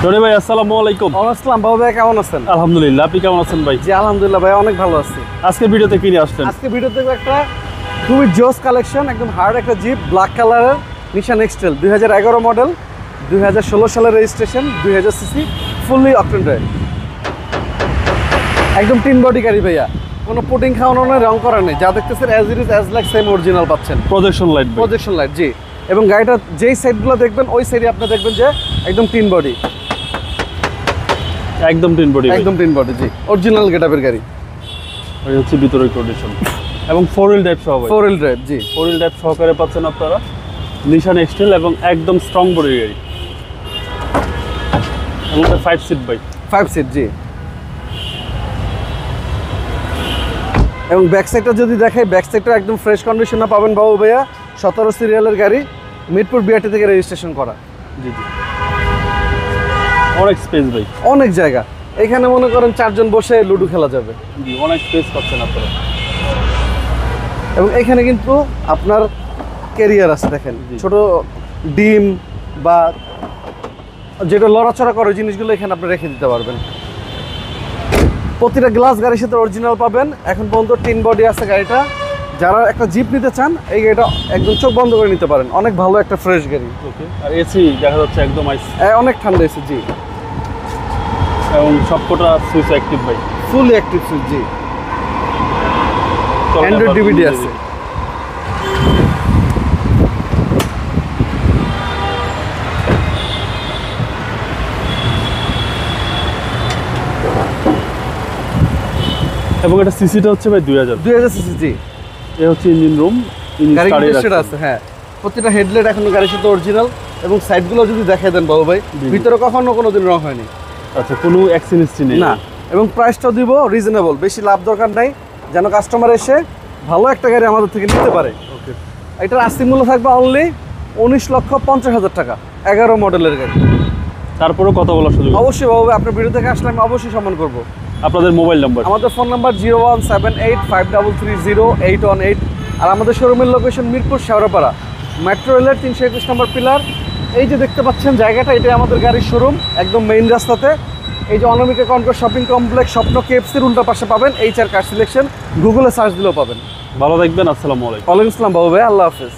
Johnny ভাই আসসালামু আলাইকুম। আসসালাম বাবু ভাই, কেমন আছেন? আলহামদুলিল্লাহ, আপনি কেমন আছেন ভাই? জি আলহামদুলিল্লাহ ভাই, অনেক ভালো আছি। আজকে ভিডিওতে কি নিয়ে আসলেন? আজকে ভিডিওতে একটা খুবই জোস কালেকশন, একদম হার্ড একটা জিপ, ব্ল্যাক কালারের নিশান এক্সটেল 2011 মডেল, 2016 সালের registration, 2000 CC, fully octane drive, একদম তিন বডি গাড়ি ভাইয়া। কোনো পুটিং খাওয়ানো নেই, রং করা নেই, যা দেখতেছেন as it is as like same original পাচ্ছেন। প্রজেকশন লাইট, প্রজেকশন লাইট, জি। এবং গাড়িটা যেই সাইডগুলো দেখবেন ওই সাইডে আপনি দেখবেন যে একদম তিন বডি, একদম তিন বডি, একদম তিন বডি, জি। অরিজিনাল গেটআপের গাড়ি। এই হচ্ছে ভিতরের কন্ডিশন এবং 4 হুইল ড্রাইভ সহ ভাই। 4 হুইল ড্রাইভ, জি। 4 হুইল ড্রাইভ সহকারে পাচ্ছেন আপনারা নিশান এক্সটেল এবং একদম স্ট্রং বডি গাড়ি। এবং 5 সিট ভাই, 5 সিট, জি। এবং ব্যাক সাইডটা যদি দেখাই, ব্যাক সাইডটা একদম ফ্রেশ কন্ডিশনে পাবেন বাবু ভাইয়া। 17 সিরিয়ালের গাড়ি, মিরপুর বিআরটি থেকে রেজিস্ট্রেশন করা। জি জি, অনেক স্পেস ভাই, অনেক জায়গা। এখানে মনে করেন 4 জন বসে লুডো খেলা যাবে। জি, অনেক স্পেস পাচ্ছেন আপনারা। এবং এখানে কিন্তু আপনার ক্যারিয়ার আছে, দেখেন জি। ছোট ডিম বা যেটা লড়াচড়া করে জিনিসগুলো এখানে আপনি রেখে দিতে পারবেন। প্রতিটা গ্লাস গাড়ির সাথে অরিজিনাল পাবেন। এখন পর্যন্ত 3 বডি আছে গাড়িটা। যারা একটা জিপ নিতে চান এই গাড়িটা একদম চোখ বন্ধ করে নিতে পারেন, অনেক ভালো একটা ফ্রেশ গাড়ি। ওকে, আর এসি দেখা যাচ্ছে একদম আইস, অনেক ঠান্ডা এসে, জি। এবং সবকটা সুইচ অ্যাক্টিভ ভাই, ফুল অ্যাক্টিভ সুইচ, জি। অ্যান্ড্রয়েড ডিভিডি আছে। এবং এটা সিসিটা হচ্ছে ভাই 2000 সিসি, জি। এ হচ্ছে ইঞ্জিন রুম, গাড়ি সেটা আছে, হ্যাঁ। প্রতিটা হেডলাইট এখন গাড়ির সাথে অরিজিনাল। এবং সাইডগুলো যদি দেখাই দেন বাবু ভাই, ভিতরে কখনো কোনোদিন রং হয়নি। আচ্ছা, কোনো অ্যাক্সিডেন্ট নেই না। এবং প্রাইসটাও দিব রিজনেবল, বেশি লাভ দরকার নাই, যেন কাস্টমার এসে ভালো একটা গাড়ি আমাদের থেকে নিতে পারে। ওকে, এটার আস্তি মূল্য থাকবে অনলি 19,50,000 টাকা, 11 মডেলের গাড়ি। তারপরেও কথা বলার সুযোগ অবশ্যই বাবু ভাই, আপনার ভিডিও থেকে আসলে আমি অবশ্যই সম্মান করবো। আপনাদের মোবাইল নাম্বার? আমাদের ফোন নাম্বার 01785330818। আর আমাদের শোরুমের লোকেশন মিরপুর শেওড়াপাড়া, মেট্রো রেলের 321 নম্বর পিলার। এই যে দেখতে পাচ্ছেন জায়গাটা, এটাই আমাদের গাড়ির শোরুম, একদম মেইন রাস্তাতে। এই যে অনামিকা কনকর শপিং কমপ্লেক্স, স্বপ্ন কেএফসির উল্টা পাশে পাবেন HR কার সিলেকশন, গুগলে সার্চ দিলেও পাবেন। ভালো থাকবেন, আসসালামু আলাইকুম। ওয়ালাইকুম আসসালাম বাবু ভাই, আল্লাহ হাফেজ।